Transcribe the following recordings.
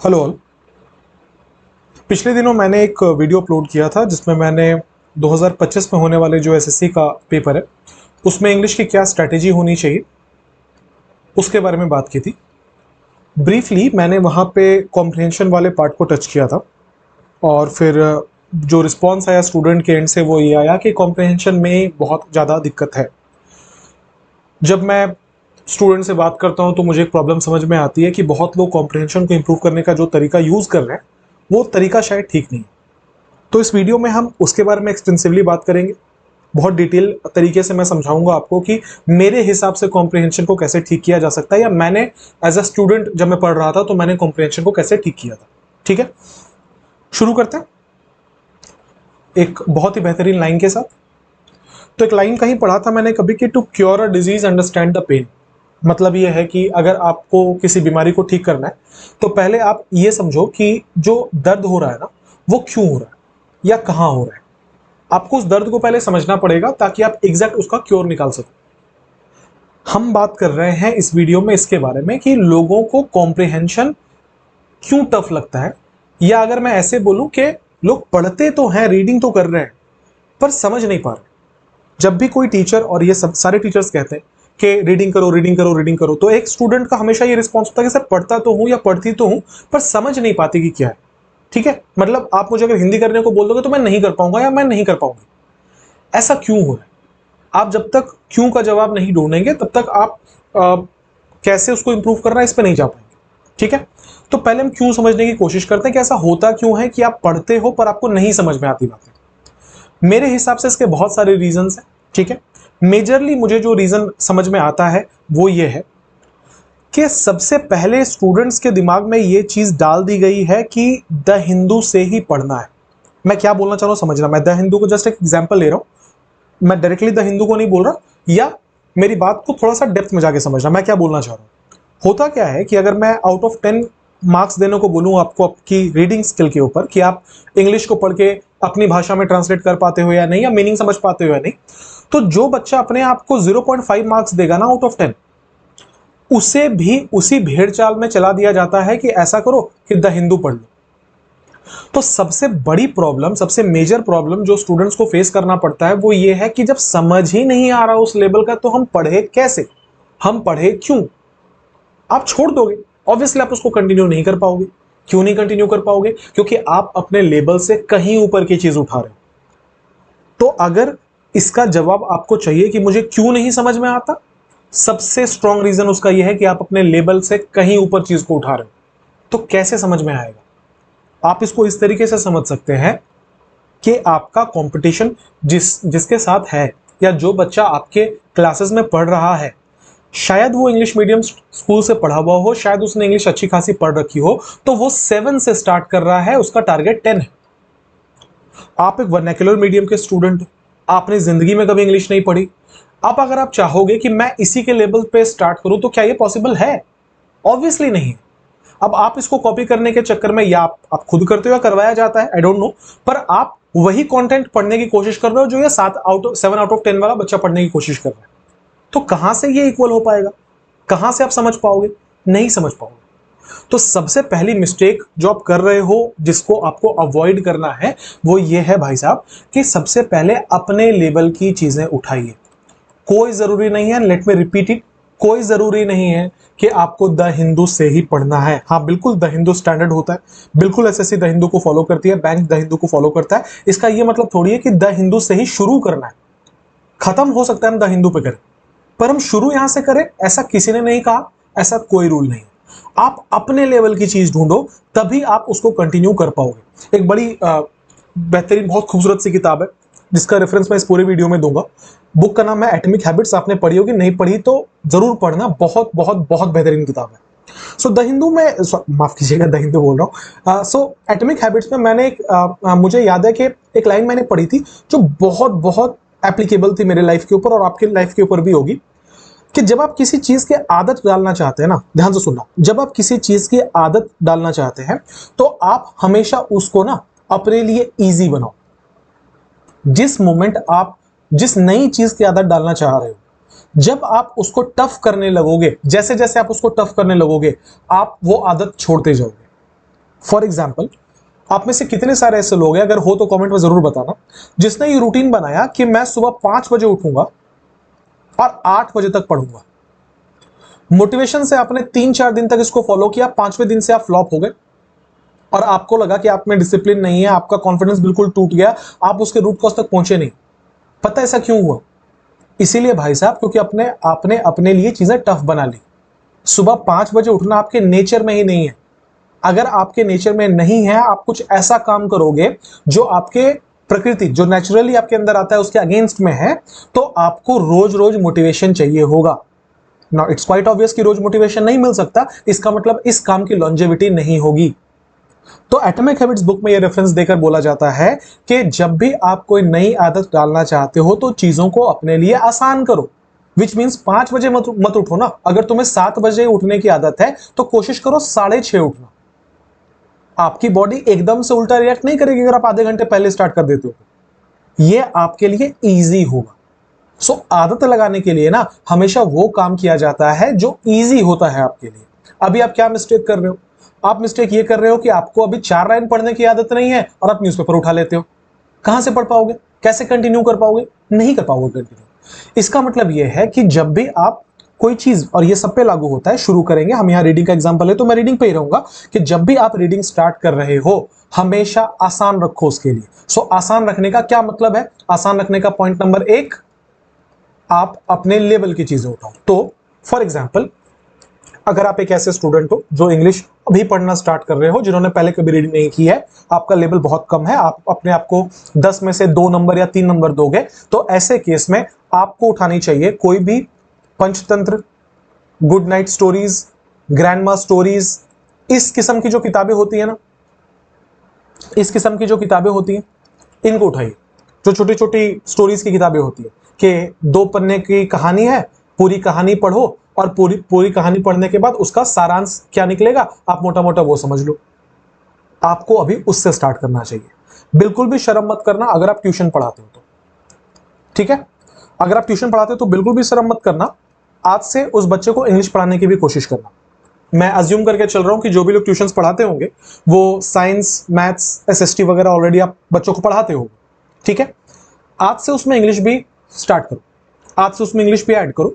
Hello all. पिछले दिनों मैंने एक वीडियो अपलोड किया था जिसमें मैंने 2025 में होने वाले जो एसएससी का पेपर है उसमें इंग्लिश की क्या स्ट्रैटेजी होनी चाहिए उसके बारे में बात की थी। ब्रीफली मैंने वहाँ पे कॉम्प्रिहेंशन वाले पार्ट को टच किया था और फिर जो रिस्पॉन्स आया स्टूडेंट के एंड से वो ये आया कि कॉम्प्रिहेंशन में बहुत ज़्यादा दिक्कत है। जब मैं स्टूडेंट से बात करता हूँ तो मुझे एक प्रॉब्लम समझ में आती है कि बहुत लोग कॉम्प्रिहेंशन को इम्प्रूव करने का जो तरीका यूज़ कर रहे हैं वो तरीका शायद ठीक नहीं है। तो इस वीडियो में हम उसके बारे में एक्सटेंसिवली बात करेंगे। बहुत डिटेल तरीके से मैं समझाऊंगा आपको कि मेरे हिसाब से कॉम्प्रिहेंशन को कैसे ठीक किया जा सकता है, या मैंने एज अ स्टूडेंट जब मैं पढ़ रहा था तो मैंने कॉम्प्रिहेंशन को कैसे ठीक किया था। ठीक है, शुरू करते हैं एक बहुत ही बेहतरीन लाइन के साथ। तो एक लाइन कहीं पढ़ा था मैंने कभी कि to cure a disease understand the pain. मतलब ये है कि अगर आपको किसी बीमारी को ठीक करना है तो पहले आप ये समझो कि जो दर्द हो रहा है ना वो क्यों हो रहा है या कहाँ हो रहा है। आपको उस दर्द को पहले समझना पड़ेगा ताकि आप एग्जैक्ट उसका क्योर निकाल सको। हम बात कर रहे हैं इस वीडियो में इसके बारे में कि लोगों को कॉम्प्रिहेंशन क्यों टफ लगता है, या अगर मैं ऐसे बोलूं कि लोग पढ़ते तो हैं, रीडिंग तो कर रहे हैं, पर समझ नहीं पा रहे। जब भी कोई टीचर, और ये सब सारे टीचर्स कहते हैं कि रीडिंग करो रीडिंग करो रीडिंग करो, तो एक स्टूडेंट का हमेशा ये रिस्पॉन्स होता है कि सर पढ़ता तो हूं या पढ़ती तो हूं पर समझ नहीं पाती कि क्या है। ठीक है, मतलब आप मुझे अगर हिंदी करने को बोल दोगे तो मैं नहीं कर पाऊंगा या मैं नहीं कर पाऊंगी। ऐसा क्यों हो रहा है? आप जब तक क्यों का जवाब नहीं ढूंढेंगे तब तक आप कैसे उसको इंप्रूव करना है इस पे नहीं जा पाएंगे। ठीक है, तो पहले हम क्यों समझने की कोशिश करते हैं कि ऐसा होता क्यों है कि आप पढ़ते हो पर आपको नहीं समझ में आती बातें। मेरे हिसाब से इसके बहुत सारे रीजंस हैं। ठीक है, मेजरली मुझे जो रीजन समझ में आता है वो ये है कि सबसे पहले स्टूडेंट्स के दिमाग में ये चीज डाल दी गई है कि द हिंदू से ही पढ़ना है। मैं क्या बोलना चाह रहा हूं समझना, मैं द हिंदू को जस्ट एक एग्जांपल ले रहा हूं, मैं डायरेक्टली द हिंदू को नहीं बोल रहा, या मेरी बात को थोड़ा सा डेप्थ में जाके समझना मैं क्या बोलना चाह रहा हूं। होता क्या है कि अगर मैं आउट ऑफ 10 मार्क्स देने को बोलूं आपको आपकी रीडिंग स्किल के ऊपर कि आप इंग्लिश को पढ़ के अपनी भाषा में ट्रांसलेट कर पाते हो या नहीं, या मीनिंग समझ पाते हो या नहीं, तो जो बच्चा अपने आप को 0.5 मार्क्स देगा ना आउट ऑफ 10, उसे भी उसी भेड़ चाल में चला दिया जाता है कि ऐसा करो कि द हिंदू पढ़ लो। तो सबसे बड़ी प्रॉब्लम, सबसे मेजर प्रॉब्लम जो स्टूडेंट्स को फेस करना पड़ता है वो ये है कि जब समझ ही नहीं आ रहा उस लेवल का तो हम पढ़े कैसे, हम पढ़े क्यों। आप छोड़ दोगे, ऑब्वियसली आप उसको कंटिन्यू नहीं कर पाओगे। क्यों नहीं कंटिन्यू कर पाओगे? क्योंकि आप अपने लेवल से कहीं ऊपर की चीज उठा रहे हो। तो अगर इसका जवाब आपको चाहिए कि मुझे क्यों नहीं समझ में आता, सबसे स्ट्रॉन्ग रीजन उसका यह है कि आप अपने लेवल से कहीं ऊपर चीज को उठा रहे हो। तो कैसे समझ में आएगा? आप इसको इस तरीके से समझ सकते हैं कि आपका कंपटीशन जिसके साथ है, या जो बच्चा आपके क्लासेस में पढ़ रहा है, शायद वो इंग्लिश मीडियम स्कूल से पढ़ा हुआ हो, शायद उसने इंग्लिश अच्छी खासी पढ़ रखी हो, तो वो 7 से स्टार्ट कर रहा है, उसका टारगेट 10 है। आप एक वर्नाक्युलर मीडियम के स्टूडेंट हो, आपने जिंदगी में कभी इंग्लिश नहीं पढ़ी। अब अगर आप चाहोगे कि मैं इसी के लेवल पे स्टार्ट करूं तो क्या ये पॉसिबल है? ऑब्वियसली नहीं है। अब आप इसको कॉपी करने के चक्कर में, या आप खुद करते हो या करवाया जाता है, आई डोंट नो, पर आप वही कंटेंट पढ़ने की कोशिश कर रहे हो जो ये 7 आउट ऑफ 10 वाला बच्चा पढ़ने की कोशिश कर रहा है। तो कहां से ये इक्वल हो पाएगा? कहां से आप समझ पाओगे? नहीं समझ पाओगे। तो सबसे पहली मिस्टेक जो आप कर रहे हो, जिसको आपको अवॉइड करना है, वो ये है भाई साहब कि सबसे पहले अपने लेवल की चीजें उठाइए। कोई जरूरी नहीं है, लेट मी रिपीट इट, कोई जरूरी नहीं है कि आपको द हिंदू से ही पढ़ना है। हाँ बिल्कुल, द हिंदू स्टैंडर्ड होता है, बिल्कुल एसएससी द हिंदू को फॉलो करती है, बैंक द हिंदू को फॉलो करता है। इसका ये मतलब थोड़ी है कि द हिंदू से ही शुरू करना है। खत्म हो सकता है हम द हिंदू पे करें, पर हम शुरू यहां से करें ऐसा किसी ने नहीं कहा, ऐसा कोई रूल नहीं। आप अपने लेवल की चीज ढूंढो, तभी आप उसको कंटिन्यू कर पाओगे। एक बड़ी बेहतरीन बहुत खूबसूरत सी किताब है जिसका रेफरेंस मैं इस पूरे वीडियो में दूंगा। बुक का नाम है एटॉमिक हैबिट्स। आपने पढ़ी होगी, नहीं पढ़ी तो जरूर पढ़ना, बहुत बहुत बहुत बेहतरीन किताब है। सो द हिंदू में, माफ कीजिएगा द हिंदू बोल रहा हूँ, सो एटॉमिक हैबिट्स में मैंने मुझे याद है कि एक लाइन मैंने पढ़ी थी जो बहुत बहुत एप्लीकेबल थी मेरे लाइफ के ऊपर, और आपके लाइफ के ऊपर भी होगी, कि जब आप किसी चीज की आदत डालना चाहते हैं ना, ध्यान से सुनना, जब आप किसी चीज की आदत डालना चाहते हैं तो आप हमेशा उसको ना अपने लिए इजी बनाओ। जिस मोमेंट आप जिस नई चीज की आदत डालना चाह रहे हो, जब आप उसको टफ करने लगोगे, जैसे जैसे आप उसको टफ करने लगोगे, आप वो आदत छोड़ते जाओगे। फॉर एग्जाम्पल, आप में से कितने सारे ऐसे लोग हैं, अगर हो तो कमेंट में जरूर बताना, जिसने ये रूटीन बनाया कि मैं सुबह 5 बजे उठूंगा और 8 बजे तक पढ़ूंगा। मोटिवेशन से आपने 3-4 दिन तक इसको फॉलो किया, 5वें दिन से आप फ्लॉप हो गए और आपको लगा कि आप में डिसिप्लिन नहीं है, आपका कॉन्फिडेंस बिल्कुल टूट गया, आप उसके रूट कॉज तक पहुंचे नहीं। पता ऐसा क्यों हुआ? इसीलिए भाई साहब, क्योंकि आपने अपने लिए चीजें टफ बना ली। सुबह 5 बजे उठना आपके नेचर में ही नहीं है। अगर आपके नेचर में नहीं है, आप कुछ ऐसा काम करोगे जो आपके प्रकृति, जो नेचुरली आपके अंदर आता है, उसके अगेंस्ट में है, तो आपको रोज रोज मोटिवेशन चाहिए होगा। नाउ इट्स क्वाइट ऑब्वियस कि रोज मोटिवेशन नहीं मिल सकता, इसका मतलब इस काम की लॉन्जेविटी नहीं होगी। तो एटॉमिक हैबिट्स बुक में यह रेफरेंस देकर बोला जाता है कि जब भी आप कोई नई आदत डालना चाहते हो तो चीजों को अपने लिए आसान करो। विच मीन्स 5 बजे मत उठो ना। अगर तुम्हें 7 बजे उठने की आदत है तो कोशिश करो 6:30 उठना। आपकी बॉडी एकदम से उल्टा रिएक्ट नहीं करेगी अगर आप आधे घंटे पहले स्टार्ट कर देते हो। ये आपके लिए ईजी होगा। सो आदत लगाने के लिए ना हमेशा वो काम किया जाता है जो ईजी होता है आपके लिए। अभी आप क्या मिस्टेक कर रहे हो? आप मिस्टेक ये कर रहे हो कि आपको अभी 4 लाइन पढ़ने की आदत नहीं है और आप न्यूज़पेपर उठा लेते हो। कहां से पढ़ पाओगे? कैसे कंटिन्यू कर पाओगे? नहीं कर पाओगे कंटिन्यू। इसका मतलब यह है कि जब भी आप कोई चीज, और ये सब पे लागू होता है, शुरू करेंगे, हम यहां रीडिंग का एग्जांपल है तो मैं रीडिंग पे ही रहूंगा, कि जब भी आप रीडिंग स्टार्ट कर रहे हो हमेशा आसान रखो उसके लिए। सो आसान रखने का क्या मतलब है? आसान रखने का पॉइंट नंबर 1, आप अपने लेवल की चीजें उठाओ। तो फॉर एग्जाम्पल, अगर आप एक ऐसे स्टूडेंट हो जो इंग्लिश अभी पढ़ना स्टार्ट कर रहे हो, जिन्होंने पहले कभी रीडिंग नहीं की है, आपका लेवल बहुत कम है, आप अपने आप को 10 में से 2 नंबर या 3 नंबर दोगे, तो ऐसे केस में आपको उठानी चाहिए कोई भी Panchatantra, good night stories, grandma stories, इस किस्म की जो किताबें होती है ना, इस किस्म की जो किताबें होती हैं, इनको उठाइए। जो छोटी छोटी स्टोरीज की किताबें होती है कि 2 पन्ने की कहानी है, पूरी कहानी पढ़ो और पूरी पूरी कहानी पढ़ने के बाद उसका सारांश क्या निकलेगा आप मोटा मोटा वो समझ लो। आपको अभी उससे स्टार्ट करना चाहिए। बिल्कुल भी शर्म मत करना अगर आप ट्यूशन पढ़ाते हो तो, ठीक है? अगर आप ट्यूशन पढ़ाते हो तो बिल्कुल भी शर्म मत करना। आज से उस बच्चे को इंग्लिश पढ़ाने की भी कोशिश करना। मैं अज्यूम करके चल रहा हूं कि जो भी लोग ट्यूशंस पढ़ाते होंगे वो साइंस, मैथ्स, एसएसटी वगैरह ऑलरेडी आप बच्चों को पढ़ाते हो, ठीक है? आज से उसमें इंग्लिश भी स्टार्ट करो, आज से उसमें इंग्लिश भी ऐड करो।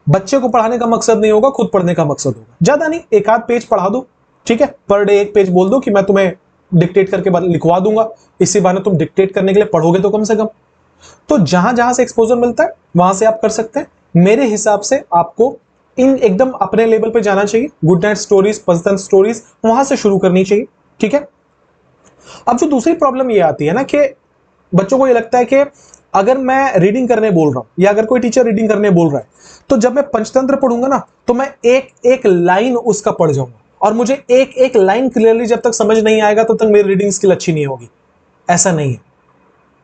बच्चे को पढ़ाने का मकसद नहीं होगा, खुद पढ़ने का मकसद होगा। ज्यादा नहीं, एक आध पेज पढ़ा दो, ठीक है? पर डे एक पेज बोल दो कि मैं तुम्हें डिक्टेट करके लिखवा दूंगा, इसी बहाने तुम डिक्टेट करने के लिए पढ़ोगे तो कम से कम। तो जहां जहां से एक्सपोजर मिलता है वहां से आप कर सकते हैं। मेरे हिसाब से आपको इन एकदम अपने लेवल पे जाना चाहिए। Good night stories, Panchatantra stories, वहां से शुरू करनी चाहिए, ठीक है? अब जो दूसरी प्रॉब्लम ये आती है ना कि बच्चों को ये लगता है कि अगर मैं रीडिंग करने बोल रहा हूं या अगर कोई टीचर रीडिंग करने बोल रहा है तो जब मैं पंचतंत्र पढ़ूंगा ना तो मैं एक एक लाइन उसका पढ़ जाऊंगा और मुझे एक एक लाइन क्लियरली जब तक समझ नहीं आएगा तब तक मेरी रीडिंग स्किल अच्छी नहीं होगी। ऐसा नहीं है,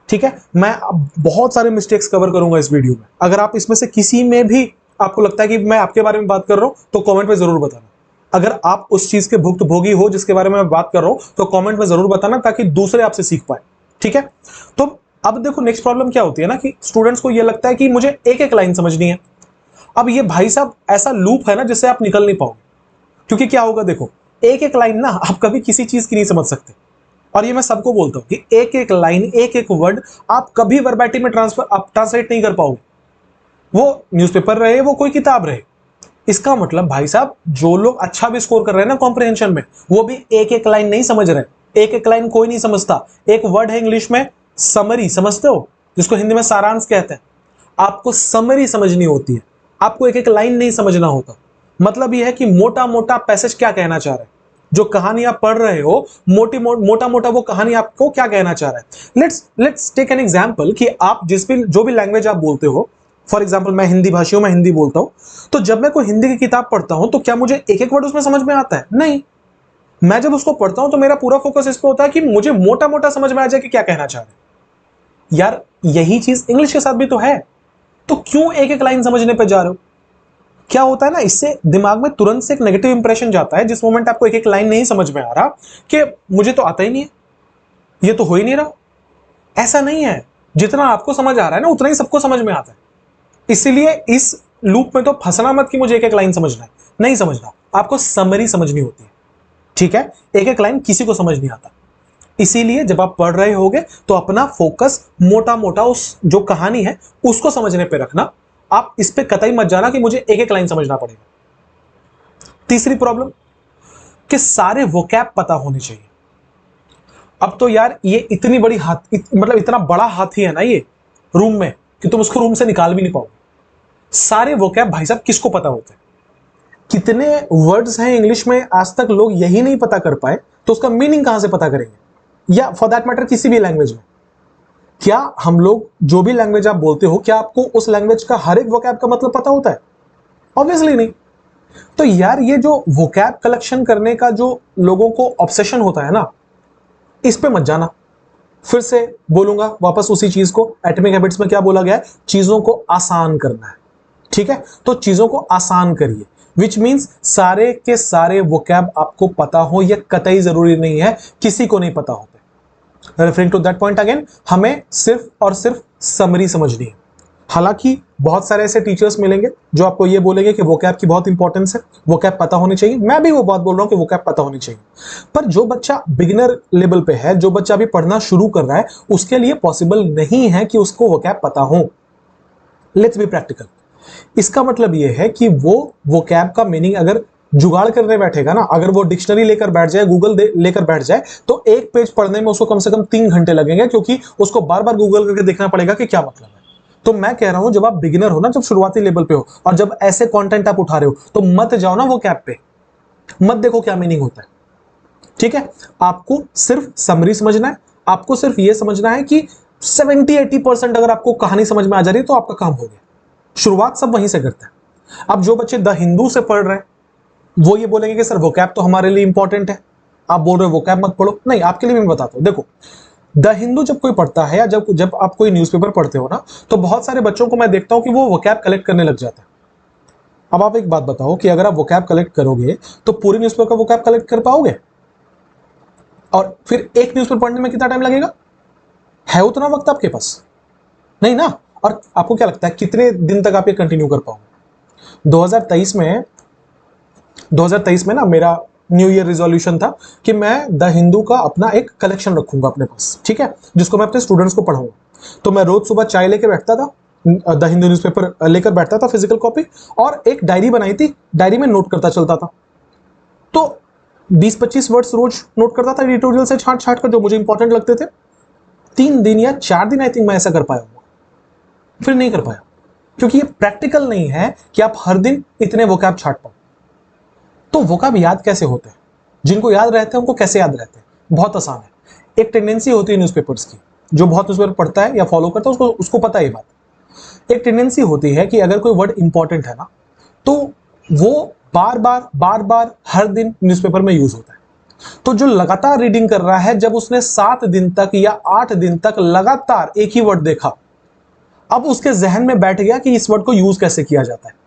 ठीक है? मैं अब बहुत सारे मिस्टेक्स कवर करूंगा इस वीडियो में। अगर आप इसमें से किसी में भी आपको लगता है कि मैं आपके बारे में बात कर रहा हूं तो कमेंट में जरूर बताना। अगर आप उस चीज के भुक्तभोगी हो जिसके बारे में मैं बात कर रहा हूं तो कमेंट में जरूर बताना ताकि दूसरे आपसे सीख पाए, ठीक है? तो अब देखो नेक्स्ट प्रॉब्लम क्या होती है ना कि स्टूडेंट्स को यह लगता है कि मुझे एक एक लाइन समझनी है। अब ये भाई साहब ऐसा लूप है ना जिससे आप निकल नहीं पाओगे। क्योंकि क्या होगा, देखो, एक एक लाइन ना आप कभी किसी चीज की नहीं समझ सकते। और ये मैं सबको बोलता हूं कि एक एक लाइन, एक एक वर्ड आप कभी वर्बैटिम में ट्रांसलेट नहीं कर पाओगे। वो न्यूज़पेपर रहे, वो कोई किताब रहे। इसका मतलब भाई साहब जो लोग अच्छा भी स्कोर कर रहे हैं ना कॉम्प्रिहेंशन में, वो भी एक एक लाइन नहीं समझ रहे। एक एक लाइन कोई नहीं समझता। एक वर्ड है इंग्लिश में समरी, समझते हो, जिसको हिंदी में सारांश कहते हैं। आपको समरी समझनी होती है, आपको एक एक लाइन नहीं समझना होता। मतलब यह है कि मोटा मोटा पैसेज क्या कहना चाह रहा है, जो कहानी आप पढ़ रहे हो, मोटा मोटा वो कहानी आपको क्या कहना चाह रहा है। लेट्स टेक एन एग्जांपल कि आप जो भी लैंग्वेज आप बोलते हो, फॉर एग्जांपल मैं हिंदी भाषी हूं, मैं हिंदी बोलता हूं, तो जब मैं कोई हिंदी की किताब पढ़ता हूं तो क्या मुझे एक एक वर्ड उसमें समझ में आता है? नहीं। मैं जब उसको पढ़ता हूं तो मेरा पूरा फोकस इस पे होता है कि मुझे मोटा मोटा समझ में आ जाए कि क्या कहना चाह रहे हैं। यार यही चीज इंग्लिश के साथ भी तो है, तो क्यों एक एक लाइन समझने पे जा रहे हो? क्या होता है ना, इससे दिमाग में तुरंत से एक नेगेटिव इंप्रेशन जाता है। जिस मोमेंट आपको एक एक लाइन नहीं समझ में आ रहा कि मुझे तो आता ही नहीं है, ये तो हो ही नहीं रहा। ऐसा नहीं है, जितना आपको समझ आ रहा है ना उतना ही सबको समझ में आता है। इसीलिए इस लूप में तो फंसना मत कि मुझे एक एक लाइन समझना है, नहीं समझना। आपको समरी समझनी होती है। ठीक है, एक एक लाइन किसी को समझ नहीं आता। इसीलिए जब आप पढ़ रहे होगे तो अपना फोकस मोटा मोटा उस जो कहानी है उसको समझने पे रखना। आप इस पे कतई मत जाना कि मुझे एक एक लाइन समझना पड़ेगा। तीसरी प्रॉब्लम कि सारे वोकैब पता होने चाहिए। अब तो यार ये इतनी बड़ी मतलब इतना बड़ा हाथी है ना ये रूम में कि तुम उसको रूम से निकाल भी नहीं पाओगे। सारे वोकैब भाई साहब किसको पता होते हैं? कितने वर्ड्स हैं इंग्लिश में आज तक लोग यही नहीं पता कर पाए, तो उसका मीनिंग कहां से पता करेंगे? या फॉर दैट मैटर किसी भी लैंग्वेज में, क्या हम लोग जो भी लैंग्वेज आप बोलते हो क्या आपको उस लैंग्वेज का हर एक वोकैब का मतलब पता होता है? ऑब्वियसली नहीं। तो यार ये जो वोकैब कलेक्शन करने का जो लोगों को ऑब्सेशन होता है ना, इस पे मत जाना। फिर से बोलूंगा वापस उसी चीज को, एटॉमिक हैबिट्स में क्या बोला गया है? चीजों को आसान करना है। ठीक है, तो चीजों को आसान करिए, विच मीन्स सारे के सारे वोकैब आपको पता हो, यह कतई जरूरी नहीं है किसी को नहीं पता होते। Referring to that point again, हमें सिर्फ और सिर्फ समरी समझनी है। हालांकि बहुत सारे ऐसे टीचर्स मिलेंगे जो आपको ये बोलेंगे कि वोकैब की बहुत इंपॉर्टेंस है, वोकैब पता होनी चाहिए। मैं भी वो बात बोल रहा हूं कि वोकैब पता होनी चाहिए, पर जो बच्चा बिगिनर लेवल पे है, जो बच्चा अभी पढ़ना शुरू कर रहा है, उसके लिए पॉसिबल नहीं है कि उसको वोकैब पता हो। Let's be practical. इसका मतलब यह है कि वो वोकैब का मीनिंग अगर जुगाड़ करने बैठेगा ना, अगर वो डिक्शनरी लेकर बैठ जाए, गूगल लेकर बैठ जाए, तो एक पेज पढ़ने में उसको कम से कम 3 घंटे लगेंगे, क्योंकि उसको बार बार गूगल करके देखना पड़ेगा कि क्या मतलब है। तो मैं कह रहा हूं जब आप बिगिनर हो ना, जब शुरुआती लेवल पे हो और जब ऐसे कंटेंट आप उठा रहे हो, तो मत जाओ ना वो कैप पे, मत देखो क्या मीनिंग होता है। ठीक है, आपको सिर्फ समरी समझना है। आपको सिर्फ ये समझना है कि 70-80% अगर आपको कहानी समझ में आ जा रही है तो आपका काम हो गया। शुरुआत सब वहीं से करते हैं। अब जो बच्चे द हिंदू से पढ़ रहे हैं वो ये बोलेंगे कि सर वोकैब तो हमारे लिए इंपॉर्टेंट है, आप बोल रहे हो वोकैब मत पढ़ो। नहीं, आपके लिए भी मैं बताता हूं। देखो, द हिंदू जब कोई पढ़ता है या जब जब आप कोई न्यूज़पेपर पढ़ते हो ना, तो बहुत सारे बच्चों को मैं देखता हूं कि वो वोकैब कलेक्ट करने लग जाता है। अब आप एक बात बताओ कि अगर आप वोकैब कलेक्ट करोगे तो पूरी न्यूज़पेपर का वोकैब कलेक्ट कर पाओगे? और फिर एक न्यूज़पेपर पढ़ने में कितना टाइम लगेगा? है उतना वक्त आपके पास? नहीं ना। और आपको क्या लगता है कितने दिन तक आप ये कंटिन्यू कर पाओगे? 2023 में ना मेरा न्यू ईयर रिजोल्यूशन था कि मैं द हिंदू का अपना एक कलेक्शन रखूंगा अपने पास, ठीक है, जिसको मैं अपने स्टूडेंट्स को पढ़ाऊंगा। तो मैं रोज सुबह चाय लेके बैठता था, द हिंदू न्यूज़पेपर लेकर बैठता था, फिजिकल कॉपी, और एक डायरी बनाई थी, डायरी में नोट करता चलता था। तो 20-25 वर्ड्स रोज नोट करता था एडिटोरियल से छांट छांट कर, जो मुझे इंपॉर्टेंट लगते थे। 3 दिन या 4 दिन आई थिंक मैं ऐसा कर पाया हूँ, फिर नहीं कर पाया, क्योंकि ये प्रैक्टिकल नहीं है कि आप हर दिन इतने वोकैब छाट पाओ। तो वोकैब याद कैसे होते हैं? जिनको याद रहते हैं उनको कैसे याद रहते हैं? बहुत आसान है। एक टेंडेंसी होती है न्यूज़पेपर्स की, जो बहुत न्यूज़पेपर पढ़ता है या फॉलो करता है उसको पता है ये बात। एक टेंडेंसी होती है कि अगर कोई वर्ड इंपॉर्टेंट है ना, तो वो बार बार हर दिन न्यूज़पेपर में यूज होता है। तो जो लगातार रीडिंग कर रहा है, जब उसने 7 दिन तक या 8 दिन तक लगातार एक ही वर्ड देखा, अब उसके जहन में बैठ गया कि इस वर्ड को यूज कैसे किया जाता है।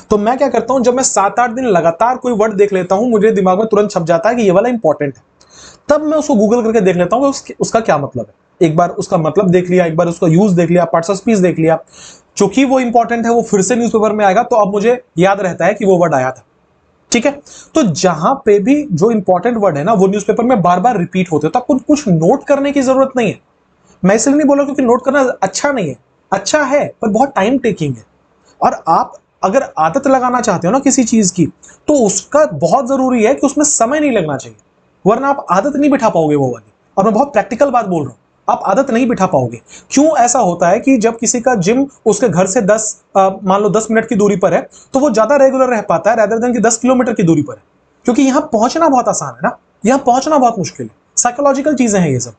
तो मैं क्या करता हूं, जब मैं 7-8 दिन लगातार कोई वर्ड देख लेता हूं, मुझे दिमाग में तुरंत छप जाता है कि ये वाला इंपॉर्टेंट है। तब मैं उसको गूगल करके देख लेता हूं कि उसका क्या मतलब है। एक बार उसका मतलब देख लिया, एक बार उसका यूज देख लिया, पार्ट्स ऑफ स्पीच देख लिया, चूंकि वो इंपॉर्टेंट है, वो फिर से न्यूज़पेपर में आएगा, तो अब मुझे याद रहता है कि वो वर्ड आया था। ठीक है, तो जहां पे भी जो इंपॉर्टेंट वर्ड है ना, वो न्यूज़पेपर में बार बार रिपीट होते हैं, तो आपको कुछ नोट करने की जरूरत नहीं है। मैं इसलिए नहीं बोला क्योंकि नोट करना अच्छा नहीं है, अच्छा है पर बहुत टाइम टेकिंग है। और आप अगर आदत लगाना चाहते हो ना किसी चीज की, तो उसका बहुत जरूरी है कि उसमें समय नहीं लगना चाहिए, वरना आप आदत नहीं बिठा पाओगे वो वाली। और मैं बहुत प्रैक्टिकल बात बोल रहा हूं, आप आदत नहीं बिठा पाओगे। क्यों ऐसा होता है कि जब किसी का जिम उसके घर से 10 मिनट की दूरी पर है, तो वो ज्यादा रेगुलर रह पाता है रेदर देन कि 10 किलोमीटर की दूरी पर है, क्योंकि यहां पहुंचना बहुत आसान है ना, यहां पहुंचना बहुत मुश्किल है। साइकोलॉजिकल चीजें हैं ये सब।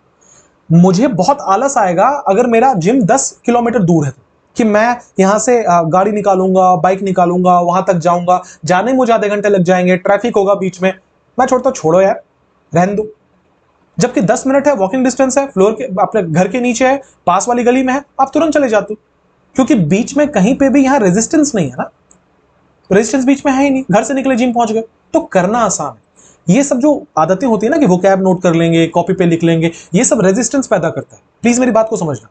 मुझे बहुत आलस आएगा अगर मेरा जिम 10 किलोमीटर दूर है, तो कि मैं यहां से गाड़ी निकालूंगा, बाइक निकालूंगा, वहां तक जाऊंगा, जाने में मुझे आधे घंटे लग जाएंगे, ट्रैफिक होगा बीच में, मैं छोड़ता, छोड़ो यार, रहने दो। जबकि 10 मिनट है, वॉकिंग डिस्टेंस है, फ्लोर के अपने घर के नीचे है, पास वाली गली में है, आप तुरंत चले जाते हो, क्योंकि बीच में कहीं पे भी यहां रेजिस्टेंस नहीं है ना, रेजिस्टेंस बीच में है ही नहीं, घर से निकले जिम पहुंच गए, तो करना आसान है। ये सब जो आदतें होती है ना कि वोकैब नोट कर लेंगे, कॉपी पे लिख लेंगे, ये सब रेजिस्टेंस पैदा करता है। प्लीज मेरी बात को समझना।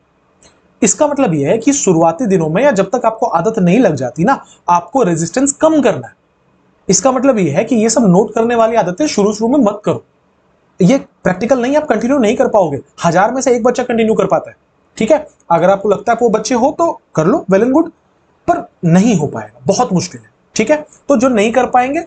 इसका मतलब यह है कि शुरुआती दिनों में या जब तक आपको आदत नहीं लग जाती ना, आपको रेजिस्टेंस कम करना है। इसका मतलब ये है कि ये सब नोट करने वाली आदतें शुरू शुरू में मत करो। ये प्रैक्टिकल नहीं, आप कंटिन्यू नहीं कर पाओगे। 1000 में से एक बच्चा कंटिन्यू कर पाता है, ठीक है। अगर आपको लगता है आप वो बच्चे हो तो कर लो, वेल एंड गुड, पर नहीं हो पाएगा, बहुत मुश्किल है, ठीक है। तो जो नहीं कर पाएंगे,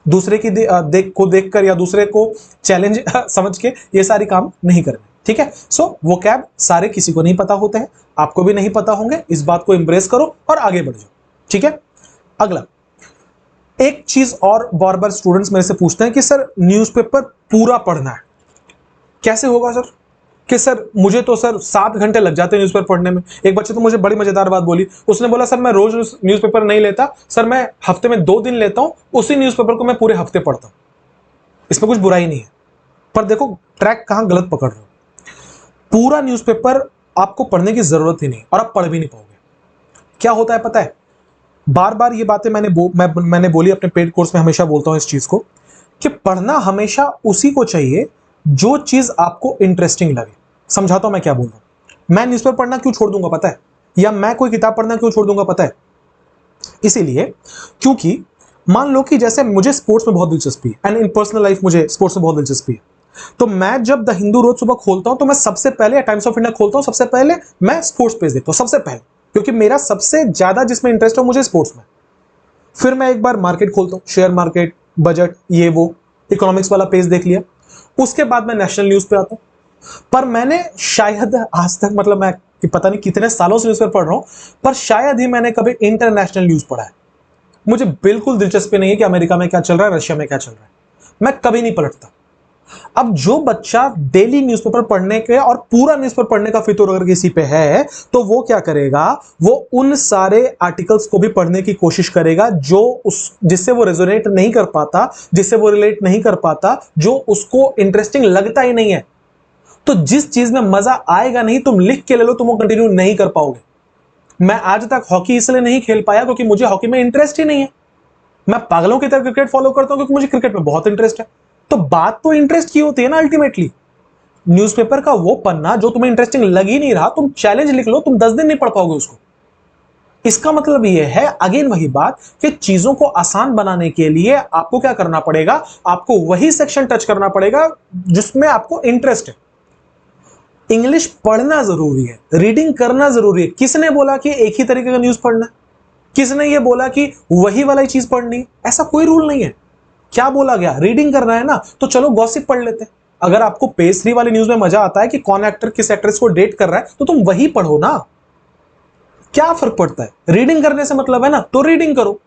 दूसरे की देख कर या दूसरे को चैलेंज समझ के ये सारी काम नहीं करने, ठीक है। सो वो कैब सारे किसी को नहीं पता होते हैं, आपको भी नहीं पता होंगे, इस बात को इंप्रेस करो और आगे बढ़ जाओ, ठीक है। अगला एक चीज और बार बार स्टूडेंट्स मेरे से पूछते हैं कि सर न्यूज़पेपर पूरा पढ़ना है, कैसे होगा सर? कि सर मुझे तो सर 7 घंटे लग जाते हैं न्यूज़पेपर पढ़ने में। एक बच्चे तो मुझे बड़ी मजेदार बात बोली, उसने बोला सर मैं रोज न्यूज़पेपर नहीं लेता सर, मैं हफ्ते में 2 दिन लेता हूं, उसी न्यूज़पेपर को मैं पूरे हफ्ते पढ़ता हूं। इसमें कुछ बुराई नहीं है, पर देखो ट्रैक कहां गलत पकड़ रहे हो। पूरा न्यूज़पेपर आपको पढ़ने की जरूरत ही नहीं, और आप पढ़ भी नहीं पाओगे। क्या होता है पता है, बार बार ये बातें मैंने बोली अपने पेड कोर्स में, हमेशा बोलता हूं इस चीज को कि पढ़ना हमेशा उसी को चाहिए जो चीज आपको इंटरेस्टिंग लगे। समझाता हूं मैं क्या बोल रहा हूं। मैं न्यूज़पेपर पढ़ना क्यों छोड़ दूंगा पता है, या मैं कोई किताब पढ़ना क्यों छोड़ दूंगा पता है? इसीलिए क्योंकि मान लो कि जैसे मुझे स्पोर्ट्स में बहुत दिलचस्पी है, एंड इन पर्सनल लाइफ मुझे स्पोर्ट्स में बहुत दिलचस्पी है, तो मैं जब द हिंदू रोज सुबह खोलता हूं तो मैं सबसे पहले, टाइम्स ऑफ इंडिया खोलता हूं, सबसे पहले मैं स्पोर्ट्स पेज देखता हूं, सबसे पहले, क्योंकि मेरा सबसे ज्यादा जिसमें इंटरेस्ट है मुझे स्पोर्ट्स में। फिर मैं एक बार मार्केट खोलता हूं, शेयर मार्केट, बजट, ये वो इकोनॉमिक्स वाला पेज देख लिया, उसके बाद मैं नेशनल न्यूज पे आता हूं। पर मैंने शायद आज तक, मतलब मैं पता नहीं कितने सालों से न्यूज़पेपर पढ़ रहा हूं, पर शायद ही मैंने कभी इंटरनेशनल न्यूज पढ़ा है। मुझे बिल्कुल दिलचस्पी नहीं है कि अमेरिका में क्या चल रहा है, रशिया में क्या चल रहा है, मैं कभी नहीं पलटता। अब जो बच्चा डेली न्यूज़पेपर पढ़ने के और पूरा न्यूज़पेपर पढ़ने का फितूर अगर किसी पे है, तो वो क्या करेगा, वो उन सारे आर्टिकल्स को भी पढ़ने की कोशिश करेगा जो जिससे वो रेजोनेट नहीं कर पाता, जिससे वो रिलेट नहीं कर पाता, जो उसको इंटरेस्टिंग लगता ही नहीं है। तो जिस चीज में मजा आएगा नहीं, तुम लिख के ले लो, तुम वो कंटिन्यू नहीं कर पाओगे। मैं आज तक हॉकी इसलिए नहीं खेल पाया क्योंकि मुझे हॉकी में इंटरेस्ट ही नहीं है। मैं पागलों की तरह क्रिकेट फॉलो करता हूं क्योंकि मुझे क्रिकेट में बहुत इंटरेस्ट है। तो बात तो इंटरेस्ट की होती है ना अल्टीमेटली। न्यूज़पेपर का वो पन्ना जो तुम्हें इंटरेस्टिंग लग ही नहीं रहा, तुम चैलेंज लिख लो, तुम 10 दिन नहीं पढ़ पाओगे उसको। इसका मतलब यह है, अगेन वही बात, कि चीजों को आसान बनाने के लिए आपको क्या करना पड़ेगा, आपको वही सेक्शन टच करना पड़ेगा जिसमें आपको इंटरेस्ट है। इंग्लिश पढ़ना जरूरी है, रीडिंग करना जरूरी है। किसने बोला कि एक ही तरीके का न्यूज पढ़ना है? किसने ये बोला कि वही वाला चीज पढ़नी है? ऐसा कोई रूल नहीं है। क्या बोला गया, रीडिंग करना है ना, तो चलो गॉसिप पढ़ लेते हैं। अगर आपको पेज 3 वाली न्यूज में मजा आता है कि कौन एक्टर किस एक्ट्रेस को डेट कर रहा है, तो तुम वही पढ़ो ना, क्या फर्क पड़ता है? रीडिंग करने से मतलब है ना, तो रीडिंग करो।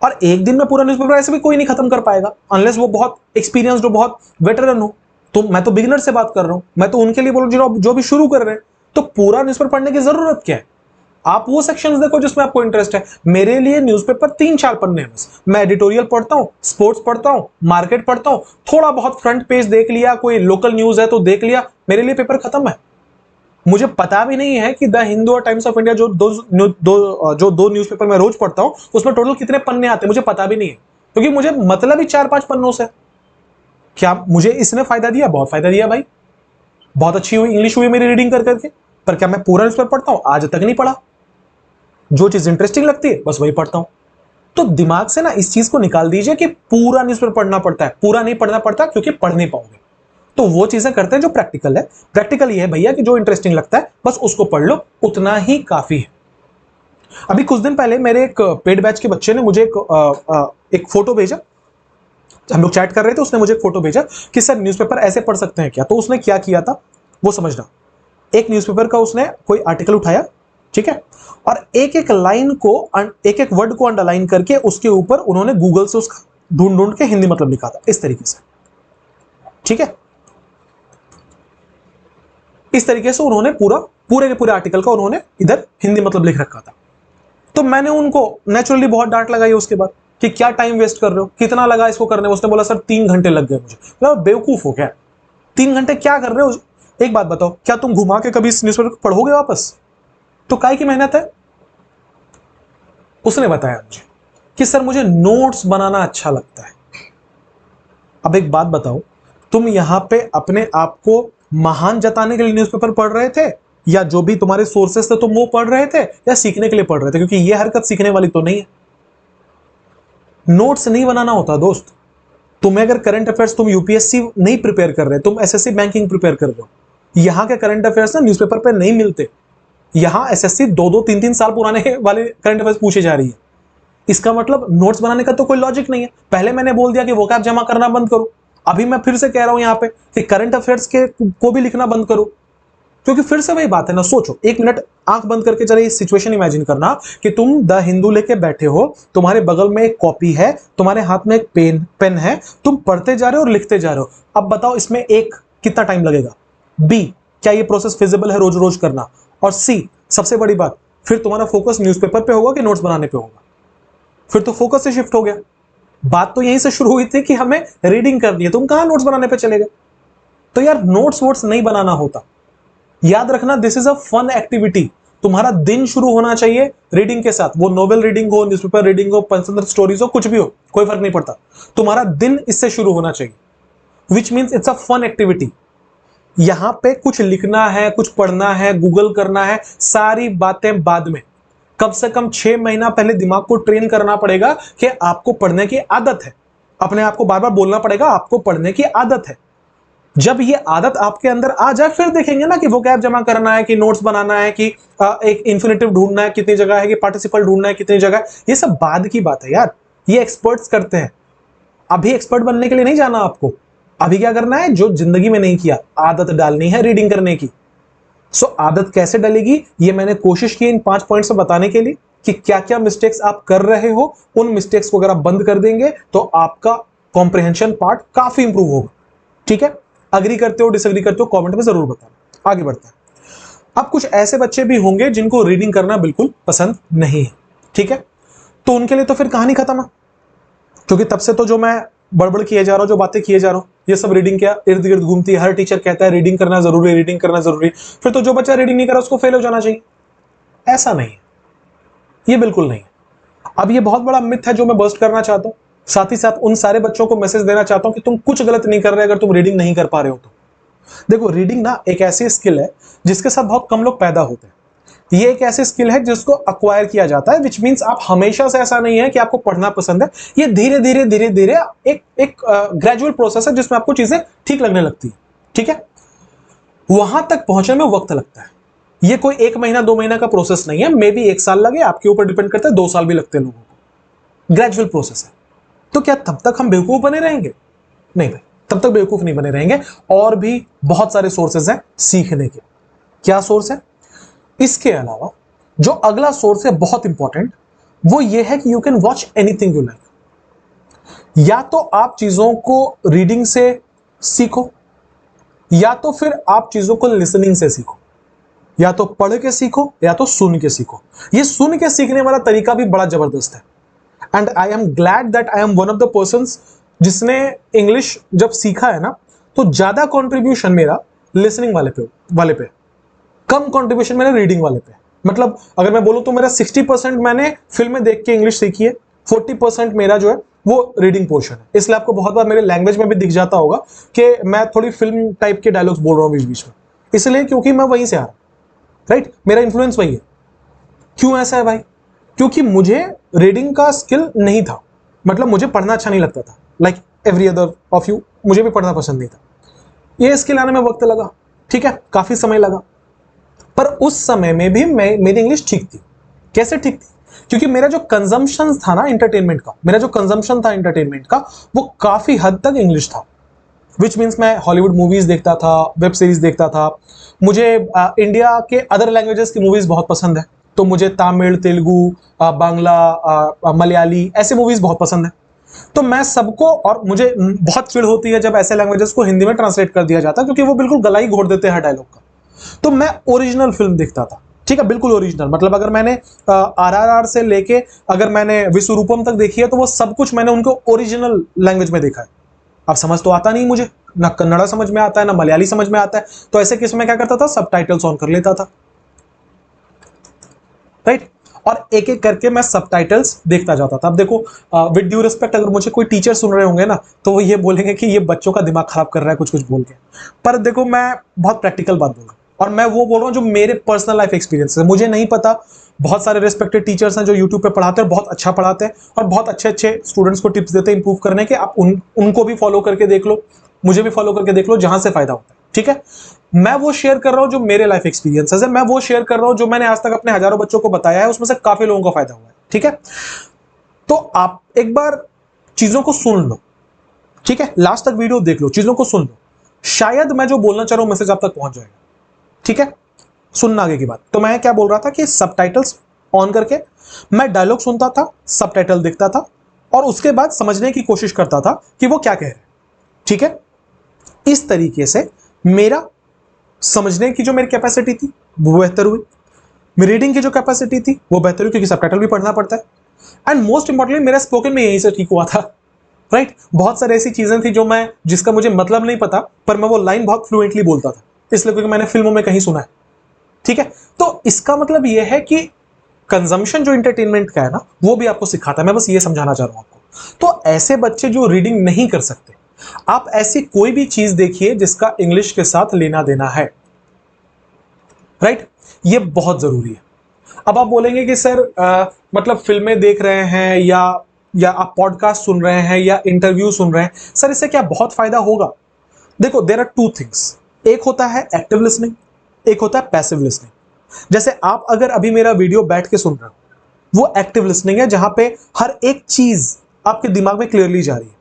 और एक दिन में पूरा न्यूज़पेपर ऐसे भी कोई नहीं खत्म कर पाएगा, अनलेस वो बहुत एक्सपीरियंस्ड हो, बहुत वेटरन हो। तो मैं तो बिगिनर से बात कर रहा हूं, मैं तो उनके लिए बोल रहा हूं जो भी शुरू कर रहे हैं। तो पूरा न्यूज़पेपर पढ़ने की जरूरत क्या है? आप वो सेक्शंस देखो जिसमें आपको इंटरेस्ट है। मेरे लिए न्यूज़पेपर 3-4 पन्ने हैं बस। मैं एडिटोरियल पढ़ता हूं, स्पोर्ट्स पढ़ता हूं, मार्केट पढ़ता हूं, थोड़ा बहुत फ्रंट पेज देख लिया, कोई लोकल न्यूज है तो देख लिया, मेरे लिए पेपर खत्म है। मुझे पता भी नहीं है कि द हिंदू और टाइम्स ऑफ इंडिया जो दो न्यूज़पेपर मैं रोज पढ़ता हूं, उसमें टोटल कितने पन्ने आते हैं मुझे पता भी नहीं है, क्योंकि मुझे मतलब ही 4-5 पन्नों से। क्या मुझे इसने फायदा दिया? बहुत फायदा दिया भाई, बहुत अच्छी हुई इंग्लिश हुई मेरी रीडिंग कर करके। पर क्या मैं पूरा न्यूज़पेपर पढ़ता हूं? आज तक नहीं पढ़ा। जो चीज इंटरेस्टिंग लगती है बस वही पढ़ता हूं। तो दिमाग से ना इस चीज को निकाल दीजिए कि पूरा न्यूज़पेपर पढ़ना पड़ता है। पूरा नहीं पढ़ना पड़ता, क्योंकि पढ़ नहीं पाओगे। तो वो चीजें करते हैं जो प्रैक्टिकल है। प्रैक्टिकल ये है भैया कि जो इंटरेस्टिंग लगता है बस उसको पढ़ लो, उतना ही काफी है। अभी कुछ दिन पहले मेरे एक पेड बैच के बच्चे ने मुझे एक फोटो भेजा। हम लोग चैट कर रहे थे, उसने मुझे एक फोटो भेजा कि सर न्यूज़पेपर ऐसे पढ़ सकते हैं क्या? तो उसने क्या किया था वो समझना। एक न्यूज़पेपर का उसने कोई आर्टिकल उठाया, ठीक है, और एक एक लाइन को, एक एक वर्ड को अंडरलाइन करके उसके ऊपर उन्होंने गूगल से उसका ढूंढ ढूंढ के हिंदी मतलब लिखा था, इस तरीके से, ठीक है। इस तरीके से उन्होंने पूरे के पूरे आर्टिकल का उन्होंने इधर हिंदी मतलब लिख रखा था। तो मैंने उनको नेचुरली बहुत डांट लगाई उसके बाद कि क्या टाइम वेस्ट कर रहे हो, कितना लगा इसको करने में? उसने बोला सर 3 घंटे लग गए मुझे। मतलब बेवकूफ हो क्या, 3 घंटे क्या कर रहे हो? एक बात बताओ, क्या तुम घुमा के कभी इस न्यूज़पेपर को पढ़ोगे वापस? तो काय की मेहनत है? उसने बताया मुझे कि सर मुझे नोट्स बनाना अच्छा लगता है। अब एक बात बताओ, तुम यहां पे अपने आप को महान जताने के लिए न्यूज़पेपर पढ़ रहे थे, या जो भी तुम्हारे सोर्सेस थे तुम वो पढ़ रहे थे, या सीखने के लिए पढ़ रहे थे? क्योंकि ये हरकत सीखने वाली तो नहीं है। नोट्स नहीं बनाना होता दोस्त। तुम्हें अगर करंट अफेयर्स, तुम यूपीएससी नहीं प्रिपेयर कर रहे, तुम एसएससी बैंकिंग प्रिपेयर कर रहे हो, यहां के करंट अफेयर्स ना न्यूज़पेपर पे नहीं मिलते। यहां एसएससी 2-2, 3-3 साल पुराने वाले करंट अफेयर्स पूछे जा रही है। इसका मतलब नोट्स बनाने का तो कोई लॉजिक नहीं है। पहले मैंने बोल दिया कि वोकैब जमा करना बंद करो, अभी मैं फिर से कह रहा हूं यहां पे कि करंट अफेयर्स के को भी लिखना बंद करो, क्योंकि फिर से वही बात है ना। सोचो, 1 मिनट आंख बंद करके जरा ये सिचुएशन इमेजिन करना कि तुम द हिंदू लेके बैठे हो, तुम्हारे बगल में एक कॉपी है, तुम्हारे हाथ में एक पेन है, तुम पढ़ते जा रहे हो और लिखते जा रहे हो। अब बताओ इसमें एक कितना टाइम लगेगा? बी, क्या ये प्रोसेस फिजिबल है रोज रोज करना? और सी, सबसे बड़ी बात, फिर तुम्हारा फोकस न्यूज़पेपर पे होगा कि नोट्स बनाने पे होगा? फिर तो फोकस से शिफ्ट हो गया। बात तो यहीं से शुरू हुई थी कि हमें रीडिंग करनी है, तुम कहां नोट्स बनाने पे चले गए? तो यार नोट्स वोट्स नहीं बनाना होता। याद रखना, this is a fun activity. तुम्हारा दिन शुरू होना चाहिए रीडिंग के साथ, वो नोवेल रीडिंग हो, न्यूज़पेपर रीडिंग हो, पंचतंत्र स्टोरीज हो, कुछ भी हो, कोई फर्क नहीं पड़ता। तुम्हारा दिन इससे शुरू होना चाहिए, which means it's a fun activity. यहां पे कुछ लिखना है, कुछ पढ़ना है, गूगल करना है, सारी बातें बाद में। कम से कम 6 महीना पहले दिमाग को ट्रेन करना पड़ेगा कि आपको पढ़ने की आदत है। अपने आप को बार बार बोलना पड़ेगा आपको पढ़ने की आदत है। जब ये आदत आपके अंदर आ जाए, फिर देखेंगे ना कि वोकैब जमा करना है, कि नोट्स बनाना है, कि एक इन्फिनेटिव ढूंढना है कितनी जगह है, कि पार्टिसिपल ढूंढना है कितनी जगह है। ये सब बाद की बात है यार, ये एक्सपर्ट्स करते हैं। अभी एक्सपर्ट बनने के लिए नहीं जाना आपको। अभी क्या करना है, जो जिंदगी में नहीं किया, आदत डालनी है रीडिंग करने की। सो आदत कैसे डलेगी, ये मैंने कोशिश की इन 5 पॉइंट्स में बताने के लिए कि क्या क्या मिस्टेक्स आप कर रहे हो। उन मिस्टेक्स को अगर आप बंद कर देंगे तो आपका कॉम्प्रिहेंशन पार्ट काफी इंप्रूव होगा। ठीक है, अग्री करते हो डिसएग्री करते हो कमेंट में जरूर बताना। आगे बढ़ते हैं। अब कुछ ऐसे बच्चे भी होंगे जिनको रीडिंग करना बिल्कुल पसंद नहीं है। ठीक है, तो उनके लिए तो फिर कहानी खत्म है, क्योंकि तब से तो जो मैं बड़बड़ किए जा रहा हूं, जो बातें किए जा रहा हूं, ये सब रीडिंग क्या इर्द गिर्द घूमती है। हर टीचर कहता है रीडिंग करना जरूरी, रीडिंग करना जरूरी। फिर तो जो बच्चा रीडिंग नहीं करा उसको फेल हो जाना चाहिए। ऐसा नहीं है, ये बिल्कुल नहीं है। अब ये बहुत बड़ा मिथ है जो मैं बर्स्ट करना चाहता हूं। साथ ही साथ उन सारे बच्चों को मैसेज देना चाहता हूं कि तुम कुछ गलत नहीं कर रहे अगर तुम रीडिंग नहीं कर पा रहे हो तो। देखो, रीडिंग ना एक ऐसी स्किल है जिसके साथ बहुत कम लोग पैदा होते हैं। ये एक ऐसी स्किल है जिसको अक्वायर किया जाता है, विच मींस आप हमेशा से ऐसा नहीं है कि आपको पढ़ना पसंद है। ये धीरे धीरे धीरे धीरे एक ग्रेजुअल प्रोसेस है जिसमें आपको चीजें ठीक लगने लगती है। ठीक है, वहां तक पहुंचने में वक्त लगता है। ये कोई 1 महीना 2 महीना का प्रोसेस नहीं है, मे बी 1 साल लगे, आपके ऊपर डिपेंड करता है, 2 साल भी लगते हैं लोगों को। ग्रेजुअल प्रोसेस है। तो क्या तब तक हम बेवकूफ बने रहेंगे? नहीं भाई, तब तक बेवकूफ नहीं बने रहेंगे। और भी बहुत सारे सोर्सेज हैं सीखने के। क्या सोर्स है? इसके अलावा जो अगला सोर्स है बहुत इंपॉर्टेंट, वो ये है कि you can watch anything you like. या तो आप चीजों को रीडिंग से सीखो, या तो फिर आप चीजों को लिसनिंग से सीखो। या तो पढ़ के सीखो या तो सुन के सीखो। ये सुन के सीखने वाला तरीका भी बड़ा जबरदस्त है। And I am glad that I am one of the persons जिसने इंग्लिश जब सीखा है ना, तो ज्यादा कंट्रीब्यूशन मेरा लिसनिंग वाले पे, कम कंट्रीब्यूशन मैंने रीडिंग वाले पे। मतलब अगर मैं बोलूं तो मेरा 60% मैंने फिल्में देख के इंग्लिश सीखी है, 40% मेरा जो है वो रीडिंग पोर्शन है। इसलिए आपको बहुत बार मेरे लैंग्वेज में भी दिख जाता होगा कि मैं थोड़ी फिल्म टाइप के डायलॉग्स बोल रहा हूं बीच बीच में, इसलिए क्योंकि मैं वहीं से आ रहा हूं। राइट, मेरा इन्फ्लुएंस वही है। क्यों ऐसा है भाई? क्योंकि मुझे रीडिंग का स्किल नहीं था। मतलब मुझे पढ़ना अच्छा नहीं लगता था, like every other of you, मुझे भी पढ़ना पसंद नहीं था। ये स्किल आने में वक्त लगा, ठीक है, काफी समय लगा। पर उस समय में भी मेरी इंग्लिश ठीक थी। कैसे ठीक थी? क्योंकि मेरा जो कंजम्पशन था ना एंटरटेनमेंट का, मेरा जो कंजम्पशन था एंटरटेनमेंट का, वो काफी हद तक इंग्लिश था। विच मीन्स मैं हॉलीवुड मूवीज देखता था, वेब सीरीज देखता था। मुझे इंडिया के अदर लैंग्वेजेस की मूवीज बहुत पसंद है, तो मुझे तमिल, तेलुगु, बांग्ला, मलयाली ऐसे मूवीज बहुत पसंद है। तो मैं सबको, और मुझे बहुत चिढ़ होती है जब ऐसे लैंग्वेजेस को हिंदी में ट्रांसलेट कर दिया जाता है, क्योंकि वो बिल्कुल गला ही घोट देते हैं हर डायलॉग का। तो मैं ओरिजिनल फिल्म देखता था, ठीक है, बिल्कुल ओरिजिनल। मतलब अगर मैंने RRR से लेके अगर मैंने विश्वरूपम तक देखी है, तो वो सब कुछ मैंने उनको ओरिजिनल लैंग्वेज में देखा है। अब समझ तो आता नहीं मुझे, ना कन्नड़ा समझ में आता है ना मलयाली समझ में आता है, तो ऐसे केस में क्या करता था, सबटाइटल्स ऑन कर लेता था। राइट, और एक एक करके मैं सबटाइटल्स देखता जाता था। अब देखो, विद ड्यू रिस्पेक्ट, अगर मुझे कोई टीचर सुन रहे होंगे ना, तो वो ये बोलेंगे कि ये बच्चों का दिमाग खराब कर रहा है कुछ कुछ बोल के। पर देखो, मैं बहुत प्रैक्टिकल बात बोल रहा हूं, और मैं वो बोल रहा हूं जो मेरे पर्सनल लाइफ एक्सपीरियंस है। मुझे नहीं पता बहुत सारे रिस्पेक्टेड टीचर्स हैं जो यूट्यूब पे पढ़ाते हैं, बहुत अच्छा पढ़ाते हैं और बहुत अच्छे अच्छे स्टूडेंट्स को टिप्स देते हैं इंप्रूव करने के। आप उनको भी फॉलो करके देख लो, मुझे भी फॉलो करके देख लो, जहां से फायदा होता है। ठीक है, मैं वो शेयर कर रहा हूं जो मेरे लाइफ एक्सपीरियंसेस है, मैं वो शेयर कर रहा हूं जो मैंने आज तक अपने हजारों बच्चों को बताया है, उसमें से काफी लोगों को फायदा हुआ है। ठीक है, तो आप एक बार चीजों को सुन लो। ठीक है, लास्ट तक वीडियो देख लो, चीजों को सुन लो, शायद मैं जो बोलना चाह रहा हूं मैसेज आप तक पहुंच जाएगा। ठीक है, सुनना आगे की बात। तो मैं क्या बोल रहा था कि सबटाइटल्स ऑन करके मैं डायलॉग सुनता था, सबटाइटल देखता था और उसके बाद समझने की कोशिश करता था कि वो क्या कह रहे हैं। ठीक है, इस तरीके से मेरा समझने की जो मेरी कैपेसिटी थी वो बेहतर हुई, मेरी रीडिंग की जो कैपेसिटी थी वो बेहतर हुई, क्योंकि सबटाइटल भी पढ़ना पड़ता है, एंड मोस्ट इंपॉर्टेंटली मेरा स्पोकन में यहीं से ठीक हुआ था। राइट, बहुत सारी ऐसी चीजें थी जो मैं, जिसका मुझे मतलब नहीं पता, पर मैं वो लाइन बहुत फ्लुएंटली बोलता था, इसलिए क्योंकि मैंने फिल्मों में कहीं सुना है। ठीक है, तो इसका मतलब यह है कि कंजम्पशन जो एंटरटेनमेंट का है ना, वो भी आपको सिखाता है। मैं बस ये समझाना चाह रहा हूं आपको। तो ऐसे बच्चे जो रीडिंग नहीं कर सकते, आप ऐसी कोई भी चीज देखिए जिसका इंग्लिश के साथ लेना देना है। राइट, ये बहुत जरूरी है। अब आप बोलेंगे कि सर मतलब फिल्में देख रहे हैं या आप पॉडकास्ट सुन रहे हैं या इंटरव्यू सुन रहे हैं, सर इससे क्या बहुत फायदा होगा? देखो, देयर आर टू थिंग्स, एक होता है एक्टिव लिसनिंग, एक होता है पैसिव लिसनिंग। जैसे आप अगर अभी मेरा वीडियो बैठ के सुन रहे हो, वो एक्टिव लिसनिंग है, जहां पे हर एक चीज आपके दिमाग में क्लियरली जा रही है।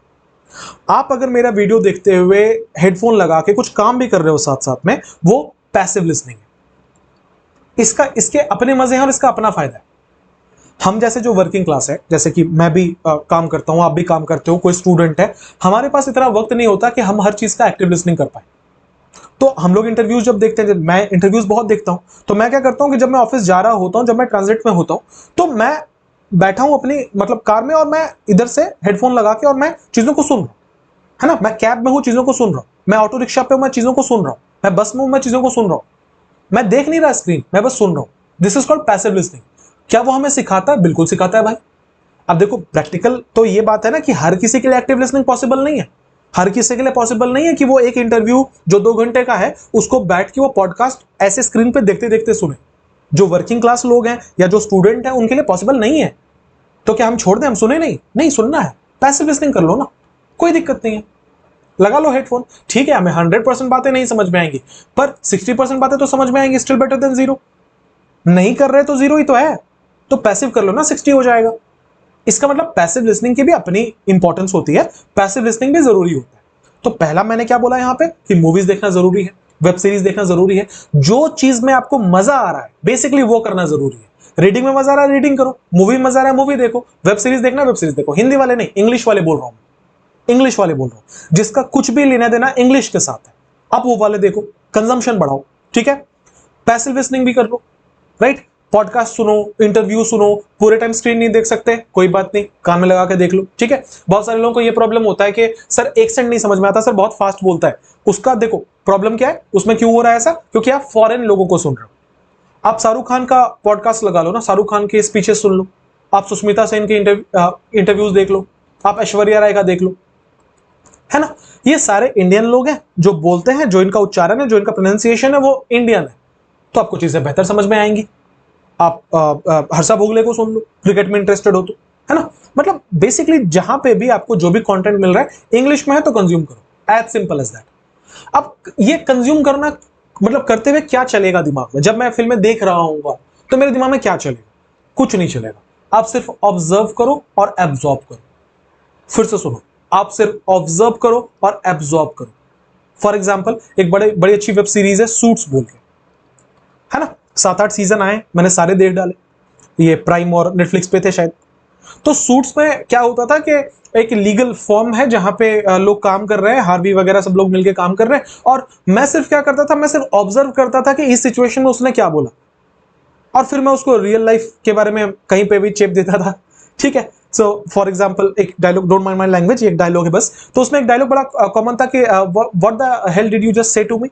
आप अगर मेरा वीडियो देखते हुए हेडफोन लगा के कुछ काम भी कर रहे हो साथ साथ में, वो पैसिव लिसनिंग है। इसके अपने मजे हैं और इसका अपना फायदा है। हम जैसे जो वर्किंग क्लास है, जैसे कि मैं भी काम करता हूं, आप भी काम करते हो, कोई स्टूडेंट है, हमारे पास इतना वक्त नहीं होता कि हम हर चीज का एक्टिव लिसनिंग कर पाए। तो हम लोग इंटरव्यूज जब देखते हैं, मैं इंटरव्यूज बहुत देखता हूं, तो मैं क्या करता हूं कि जब मैं ऑफिस जा रहा होता हूं, जब मैं ट्रांजिट में होता हूं, तो मैं बैठा हूं अपनी मतलब कार में और मैं इधर से हेडफोन लगा के और मैं चीजों को सुन रहा हूं, है ना। मैं कैब में हूं, चीजों को सुन रहा हूं, मैं ऑटो रिक्शा पे हूं, मैं चीजों को सुन रहा हूं, मैं बस में हूं, मैं चीजों को सुन रहा हूं। मैं देख नहीं रहा स्क्रीन, मैं बस सुन रहा हूं। This is called passive listening. क्या वो हमें सिखाता है? बिल्कुल सिखाता है भाई। अब देखो, प्रैक्टिकल तो ये बात है ना कि हर किसी के लिए एक्टिव लिसनिंग पॉसिबल नहीं है। हर किसी के लिए पॉसिबल नहीं है कि वो एक इंटरव्यू जो 2 घंटे का है, उसको बैठ के वो पॉडकास्ट ऐसे स्क्रीन पे देखते देखते सुने। जो वर्किंग क्लास लोग हैं या जो स्टूडेंट हैं, उनके लिए पॉसिबल नहीं है। तो क्या हम छोड़ दें? हम सुने नहीं? नहीं, सुनना है, पैसिव लिसनिंग कर लो ना, कोई दिक्कत नहीं है। लगा लो हेडफोन। ठीक है, हमें 100% बातें नहीं समझ में आएंगी, पर 60% बातें तो समझ में आएंगी। Still better than zero. नहीं कर रहे तो जीरो ही तो है, तो पैसिव कर लो ना, 60 हो जाएगा। इसका मतलब पैसिव लिसनिंग की भी अपनी इंपॉर्टेंस होती है, पैसिव लिसनिंग भी जरूरी होता है। तो पहला मैंने क्या बोला यहां पे कि मूवीज देखना जरूरी है, वेब सीरीज देखना जरूरी है। जो चीज में आपको मजा आ रहा है बेसिकली वो करना जरूरी है। रीडिंग में मजा आ रहा है रीडिंग करो, मूवी में मजा आ रहा है मूवी देखो, वेब सीरीज देखना वेब सीरीज देखो। हिंदी वाले नहीं, इंग्लिश वाले बोल रहा हूं, इंग्लिश वाले बोल रहा हूं, जिसका कुछ भी लेना देना इंग्लिश के साथ है, आप वो वाले देखो, कंजम्पशन बढ़ाओ। ठीक है, पैसिव लिसनिंग भी कर लो। राइट, पॉडकास्ट सुनो, इंटरव्यू सुनो, पूरे टाइम स्क्रीन नहीं देख सकते, कोई बात नहीं, कान में लगा के देख लो। ठीक है, बहुत सारे लोगों को ये प्रॉब्लम होता है कि सर एक्सेंट नहीं समझ में आता, सर बहुत फास्ट बोलता है। उसका देखो प्रॉब्लम क्या है, उसमें क्यों हो रहा है ऐसा? क्योंकि आप फॉरेन लोगों को सुन रहे हो। आप शाहरुख खान का पॉडकास्ट लगा लो ना, शाहरुख खान के स्पीचेस सुन लो, आप सुष्मिता सेन के इंटरव्यूज देख लो, आप ऐश्वर्या राय का देख लो, है ना। ये सारे इंडियन लोग हैं जो बोलते हैं, जो इनका उच्चारण है, जो इनका प्रोनाउंसिएशन है वो इंडियन है, तो आपको चीजें बेहतर समझ में आएंगी। आप हर्षा भोगले को सुन लो, क्रिकेट में इंटरेस्टेड हो तो, है ना। मतलब बेसिकली जहां पे भी आपको जो भी कंटेंट मिल रहा है इंग्लिश में है तो कंज्यूम करो, एज सिंपल एज दैट। अब ये कंज्यूम करना मतलब करते हुए क्या चलेगा दिमाग में? जब मैं फिल्में देख रहा हूँ तो मेरे दिमाग में क्या चलेगा? कुछ नहीं चलेगा। आप सिर्फ ऑब्जर्व करो और एब्जॉर्ब करो। फिर से सुनो, आप सिर्फ ऑब्जर्व करो और एब्जॉर्ब करो। फॉर एग्जाम्पल, एक बड़ी अच्छी वेब सीरीज है सूट्स बोल के, है ना। 7-8 सीजन आए, मैंने सारे देख डाले, ये प्राइम और नेटफ्लिक्स पे थे शायद। तो सूट्स में क्या होता था कि एक लीगल फॉर्म है जहां पे लोग काम कर रहे हैं, हार्वी वगैरह सब लोग मिलके काम कर रहे हैं, और मैं सिर्फ क्या करता था, मैं सिर्फ ऑब्जर्व करता था कि इस सिचुएशन में उसने क्या बोला, और फिर मैं उसको रियल लाइफ के बारे में कहीं पे भी चेप देता था। ठीक है, सो फॉर एग्जाम्पल एक dialogue, don't mind my language, एक डायलॉग है बस, तो उसमें एक डायलॉग बड़ा कॉमन था कि what the hell did you just say to me.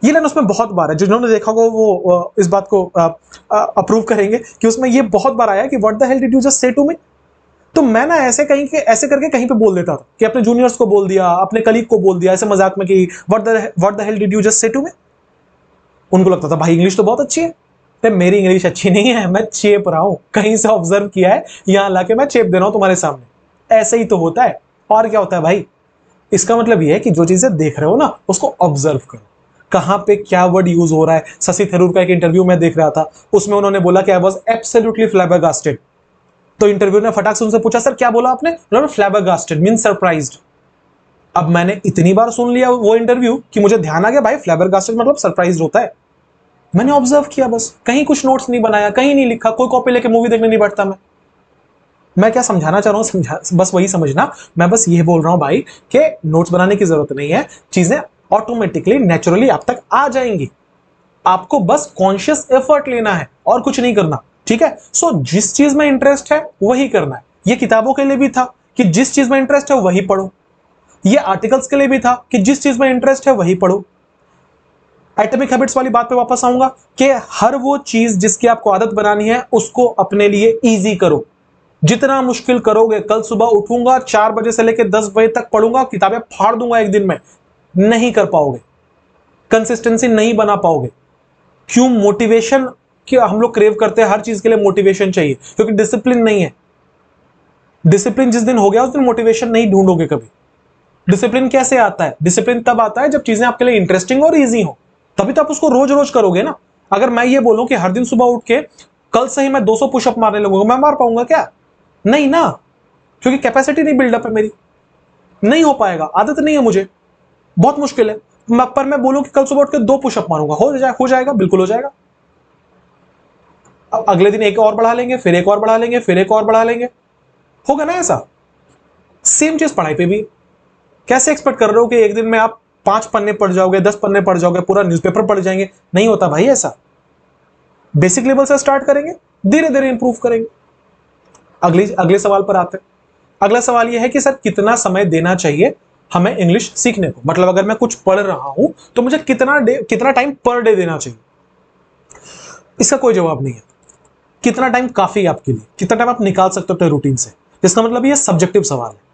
ये लाइन उसमें बहुत बार है, जिन्होंने देखा होगा वो इस बात को अप्रूव करेंगे कि उसमें ये बहुत बार आया कि what the hell did you just say to me. तो मैं ना ऐसे कहीं के ऐसे करके कहीं पे बोल देता था कि अपने जूनियर्स को बोल दिया, अपने कलीग को बोल दिया ऐसे मजाक में कि what the hell did you just say to me. उनको लगता था भाई इंग्लिश तो बहुत अच्छी है, तो मेरी इंग्लिश अच्छी नहीं है, मैं चेप रहा हूं, कहीं से ऑब्जर्व किया है, यहां लाके मैं चेप दे रहा हूं तुम्हारे सामने। ऐसे ही तो होता है, और क्या होता है भाई। इसका मतलब यह है कि जो चीजें देख रहे हो ना उसको ऑब्जर्व करो, कहां पे क्या वर्ड यूज हो रहा है। शशि थरूर का एक इंटरव्यू मैं देख रहा था, उसमें उन्होंने बोला कि आई वॉज एब्सोल्युटली फ्लैबरगास्टेड। तो इंटरव्यू ने फटाक से उनसे पूछा, सर क्या बोला आपने? उन्होंने फ्लैबरगास्टेड मीन सरप्राइज्ड। अब मैंने इतनी बार सुन लिया वो इंटरव्यू कि मुझे ध्यान आ गया भाई फ्लैबरगास्टेड मतलब सरप्राइज्ड होता है। मैंने ऑब्जर्व किया, बस कहीं कुछ नोट्स नहीं बनाया, कहीं नहीं लिखा, कोई कॉपी लेके मूवी देखने नहीं बैठता मैं क्या समझाना चाह रहा हूं, बस वही समझना। मैं बस ये बोल रहा हूं भाई कि नोट्स बनाने की जरूरत नहीं है, चीजें ऑटोमेटिकली नेचुरली आप तक आ जाएंगी। आपको बस कॉन्शियस एफर्ट लेना है और कुछ नहीं करना, ठीक है। सो जिस चीज में इंटरेस्ट है वही करना है। ये किताबों के लिए भी था कि जिस चीज में इंटरेस्ट है वही पढ़ो, ये आर्टिकल्स के लिए भी था कि जिस चीज में इंटरेस्ट है वही पढ़ो। एटॉमिक हैबिट्स वाली बात पे वापस आऊंगा कि हर वो चीज जिसकी आपको आदत बनानी है उसको अपने लिए इजी करो। जितना मुश्किल करोगे, कल सुबह उठूंगा 4 बजे से लेकर 10 बजे तक पढ़ूंगा, किताबें फाड़ दूंगा एक दिन में, नहीं कर पाओगे, कंसिस्टेंसी नहीं बना पाओगे। क्यों? मोटिवेशन कि हम लोग क्रेव करते हैं, हर चीज के लिए मोटिवेशन चाहिए, क्योंकि डिसिप्लिन नहीं है। डिसिप्लिन जिस दिन हो गया उस दिन मोटिवेशन नहीं ढूंढोगे कभी। डिसिप्लिन कैसे आता है? डिसिप्लिन तब आता है जब चीजें आपके लिए इंटरेस्टिंग और इजी हो, तभी तो आप उसको रोज रोज करोगे ना। अगर मैं ये बोलूं कि हर दिन सुबह उठ के कल से ही मैं 200 पुशअप मारने लगूंगा, मैं मार पाऊंगा क्या? नहीं ना, क्योंकि कैपेसिटी नहीं बिल्डअप है मेरी, नहीं हो पाएगा, आदत नहीं है मुझे, बहुत मुश्किल है। पर मैं बोलूं कि कल सुबह उठ के 2 पुशअप मारूंगा, हो जाएगा, बिल्कुल हो जाएगा। अब अगले दिन एक और बढ़ा लेंगे, फिर एक और बढ़ा लेंगे, फिर एक और बढ़ा लेंगे, होगा ना ऐसा। सेम चीज पढ़ाई पे भी। कैसे एक्सपेक्ट कर रहे हो कि एक दिन में आप 5 पन्ने पढ़ जाओगे, 10 पन्ने पढ़ जाओगे, पूरा न्यूज़पेपर पढ़ जाएंगे? नहीं होता भाई ऐसा। बेसिक लेवल से स्टार्ट करेंगे, धीरे धीरे इंप्रूव करेंगे। अगले अगले सवाल पर आते हैं। अगला सवाल यह है कि सर कितना समय देना चाहिए हमें इंग्लिश सीखने को? मतलब अगर मैं कुछ पढ़ रहा हूं तो मुझे कितना टाइम पर डे देना चाहिए? इसका कोई जवाब नहीं है। कितना टाइम काफी है आपके लिए, कितना टाइम आप निकाल सकते हो अपने रूटीन से, इसका मतलब ये सब्जेक्टिव सवाल है।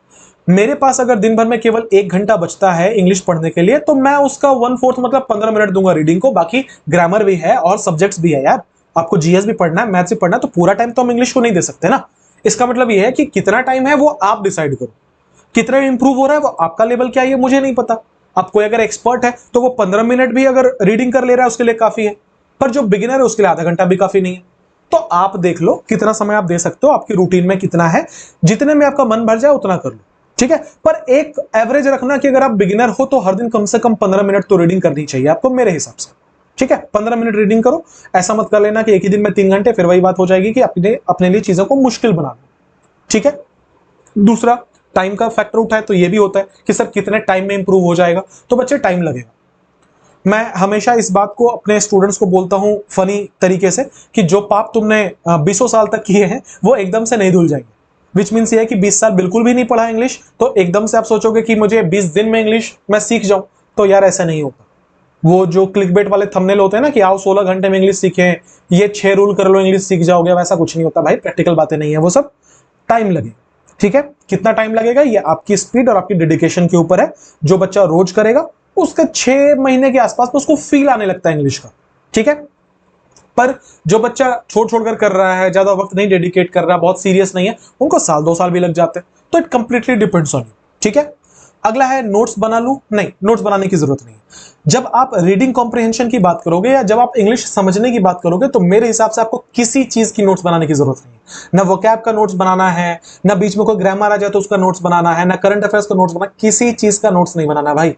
मेरे पास अगर दिन भर में केवल 1 घंटा बचता है इंग्लिश पढ़ने के लिए तो मैं उसका 1/4 मतलब 15 मिनट दूंगा रीडिंग को। बाकी ग्रामर भी है और सब्जेक्ट्स भी है यार, आपको जीएस भी पढ़ना है, मैथ्स भी पढ़ना है, तो पूरा टाइम तो हम इंग्लिश को नहीं दे सकते ना। इसका मतलब यह है कि कितना टाइम है वो आप डिसाइड करो, कितना इंप्रूव हो रहा है वो आपका लेवल क्या है मुझे नहीं पता। अब कोई अगर एक्सपर्ट है तो वो 15 मिनट भी अगर रीडिंग कर ले रहा है उसके लिए काफी है, पर जो बिगिनर है उसके लिए आधा घंटा भी काफी नहीं है। तो आप देख लो कितना समय आप दे सकते हो, आपकी रूटीन में कितना है, जितने में आपका मन भर जाए उतना कर लो, ठीक है। पर एक एवरेज रखना कि अगर आप बिगिनर हो तो हर दिन कम से कम 15 मिनट तो रीडिंग करनी चाहिए आपको मेरे हिसाब से, ठीक है। 15 मिनट रीडिंग करो, ऐसा मत कर लेना कि एक ही दिन में 3 घंटे, फिर वही बात हो जाएगी कि अपने लिए चीजों को मुश्किल बना लो, ठीक है। दूसरा, टाइम का फैक्टर उठाए तो ये भी होता है कि सर कितने टाइम में इंप्रूव हो जाएगा, तो बच्चे टाइम लगेगा। मैं हमेशा इस बात को अपने स्टूडेंट्स को बोलता हूं फनी तरीके से कि जो पाप तुमने 20 साल तक किए हैं वो एकदम से नहीं धुल जाएंगे। विच मीन्स ये है कि 20 साल बिल्कुल भी नहीं पढ़ा इंग्लिश तो एकदम से आप सोचोगे कि मुझे 20 दिन में इंग्लिश मैं सीख जाऊं, तो यार ऐसा नहीं होगा। वो जो क्लिकबेट वाले थंबनेल होते हैं ना कि आओ 16 घंटे में इंग्लिश सीखें, ये 6 रूल कर लो इंग्लिश सीख जाओगे, वैसा कुछ नहीं होता भाई, प्रैक्टिकल बातें नहीं है वो सब, टाइम लगेगा, ठीक है। कितना टाइम लगेगा ये आपकी स्पीड और आपकी डेडिकेशन के ऊपर है। जो बच्चा रोज करेगा उसके 6 महीने के आसपास में उसको फील आने लगता है इंग्लिश का, ठीक है। पर जो बच्चा छोड़ छोड़कर कर रहा है, ज्यादा वक्त नहीं डेडिकेट कर रहा, बहुत सीरियस नहीं है, उनको साल 2 साल भी लग जाते हैं। तो it completely depends on you, ठीक है। अगला है नोट्स बना लूं? नहीं, नोट्स बनाने की जरूरत नहीं है। जब आप रीडिंग कॉम्प्रिहेंशन की बात करोगे या जब आप इंग्लिश समझने की बात करोगे तो मेरे हिसाब से आपको किसी चीज की नोट्स बनाने की जरूरत नहीं है। ना वोकैब का नोट्स बनाना है, ना बीच में कोई ग्रामर आ जाए तो उसका नोट्स बनाना है, ना करंट अफेयर्स का नोट्स बनाना, किसी चीज का नोट्स नहीं बनाना भाई।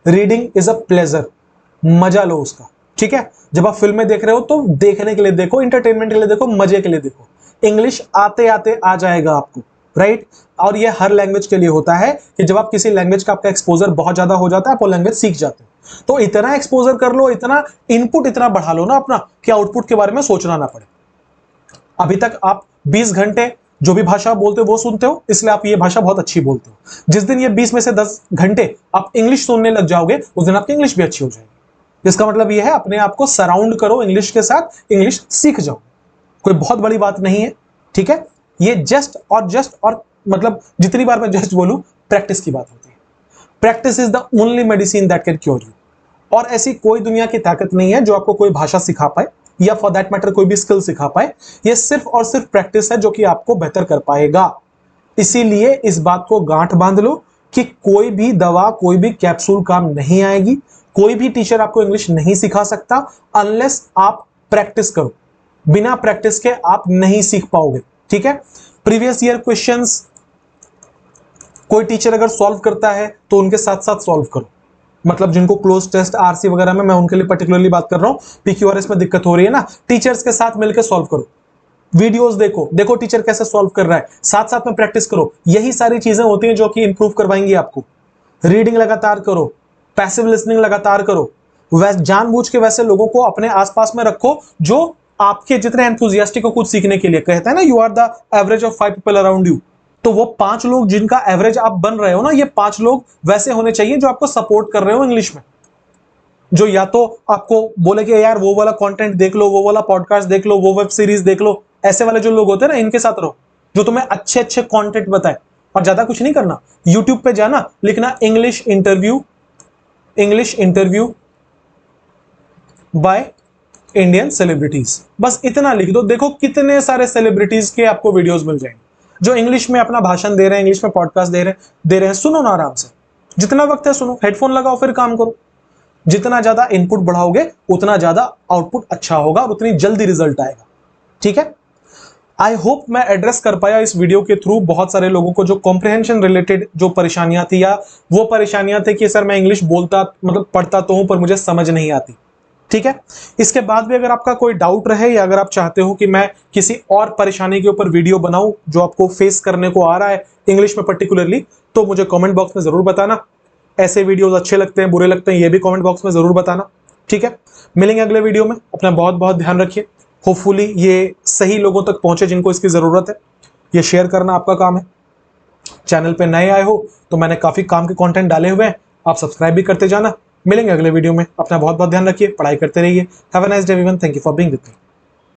रीडिंग इज अ प्लेजर, मजा लो उसका, ठीक है। जब आप फिल्में देख रहे हो तो देखने के लिए देखो, इंटरटेनमेंट के लिए देखो, मजे के लिए देखो। इंग्लिश आते आते आ जाएगा आपको, राइट। और ये हर लैंग्वेज के लिए होता है कि जब आप किसी लैंग्वेज का आपका एक्सपोजर बहुत ज्यादा हो जाता है आप वो लैंग्वेज सीख जाते हो। तो इतना एक्सपोजर कर लो, इतना इनपुट इतना बढ़ा लो ना अपना कि आउटपुट के बारे में सोचना ना पड़े। अभी तक आप 20 घंटे जो भी भाषा बोलते हो वो सुनते हो, इसलिए आप ये भाषा बहुत अच्छी बोलते हो। जिस दिन ये 20 में से 10 घंटे आप इंग्लिश सुनने लग जाओगे उस दिन आपकी इंग्लिश भी अच्छी हो जाएगी। इसका मतलब यह है अपने आप को सराउंड करो इंग्लिश के साथ, इंग्लिश सीख जाओ। कोई बहुत बड़ी बात नहीं है, ठीक है। ये जस्ट और मतलब जितनी बार मैं जस्ट बोलूं प्रैक्टिस की बात होती है। Practice is the only medicine that can cure you. और ऐसी कोई दुनिया की ताकत नहीं है जो आपको कोई भाषा सिखा पाए या फॉर दैट मैटर कोई भी स्किल सिखा पाए, ये सिर्फ और सिर्फ प्रैक्टिस है जो कि आपको बेहतर कर पाएगा। इसीलिए इस बात को गांठ बांध लो कि कोई भी दवा, कोई भी कैप्सूल काम नहीं आएगी, कोई भी टीचर आपको इंग्लिश नहीं सिखा सकता अनलेस आप प्रैक्टिस करो। बिना प्रैक्टिस के आप नहीं सीख पाओगे, ठीक है। प्रीवियस ईयर क्वेश्चंस कोई टीचर अगर सॉल्व करता है तो उनके साथ साथ सॉल्व करो, मतलब जिनको क्लोज टेस्ट, आरसी वगैरह में, मैं उनके लिए पर्टिकुलरली बात कर रहा हूं, पीक्यूआरएस में दिक्कत हो रही है ना, टीचर्स के साथ मिलकर सॉल्व करो। वीडियोस देखो, देखो टीचर कैसे सॉल्व कर रहा है, साथ साथ में प्रैक्टिस करो। यही सारी चीजें होती हैं जो कि इंप्रूव करवाएंगी आपको। रीडिंग लगातार करो, पैसिव लिसनिंग लगातार करो, जानबूझ के वैसे लोगों को अपने आसपास में रखो जो आपके जितने एंथुजियास्टिक हो कुछ सीखने के लिए। कहते हैं ना, you are the average of 5 people around you. तो वो 5 लोग जिनका एवरेज आप बन रहे हो ना, ये 5 लोग वैसे होने चाहिए जो आपको सपोर्ट कर रहे हो इंग्लिश में, जो या तो आपको बोले कि यार वो वाला कंटेंट देख लो, वो वाला पॉडकास्ट देख लो, वो वेब सीरीज देख लो। ऐसे वाले जो लोग होते हैं ना, इनके साथ रहो जो तुम्हें अच्छे अच्छे कंटेंट बताए। और ज्यादा कुछ नहीं करना, यूट्यूब पे जाना, लिखना English interview by Indian celebrities, बस इतना लिख दो। देखो कितने सारे सेलिब्रिटीज के आपको वीडियोस मिल जाएंगे जो इंग्लिश में अपना भाषण दे रहे हैं, इंग्लिश में पॉडकास्ट दे रहे हैं। सुनो ना आराम से, जितना वक्त है सुनो, हेडफोन लगाओ, फिर काम करो। जितना ज्यादा इनपुट बढ़ाओगे उतना ज्यादा आउटपुट अच्छा होगा और उतनी जल्दी रिजल्ट आएगा, ठीक है। आई होप मैं एड्रेस कर पाया इस वीडियो के थ्रू बहुत सारे लोगों को जो कॉम्प्रिहेंशन रिलेटेड जो परेशानियां थी, या वो परेशानियां थी कि सर मैं इंग्लिश बोलता, मतलब पढ़ता तो हूं पर मुझे समझ नहीं आती, ठीक है। इसके बाद भी अगर आपका कोई डाउट रहे या अगर आप चाहते हो कि मैं किसी और परेशानी के ऊपर वीडियो बनाऊं जो आपको फेस करने को आ रहा है इंग्लिश में पर्टिकुलरली, तो मुझे कमेंट बॉक्स में जरूर बताना। ऐसे वीडियोस अच्छे लगते हैं, बुरे लगते हैं, ये भी कमेंट बॉक्स में जरूर बताना, ठीक है। मिलेंगे अगले वीडियो में, अपना बहुत बहुत ध्यान रखिए। होपफुली ये सही लोगों तक पहुंचे जिनको इसकी जरूरत है। ये शेयर करना आपका काम है। चैनल पे नए आए हो तो मैंने काफी काम के कंटेंट डाले हुए हैं, आप सब्सक्राइब भी करते जाना। मिलेंगे अगले वीडियो में, अपना बहुत बहुत ध्यान रखिए, पढ़ाई करते रहिए। Have a nice day everyone, thank you for being with me.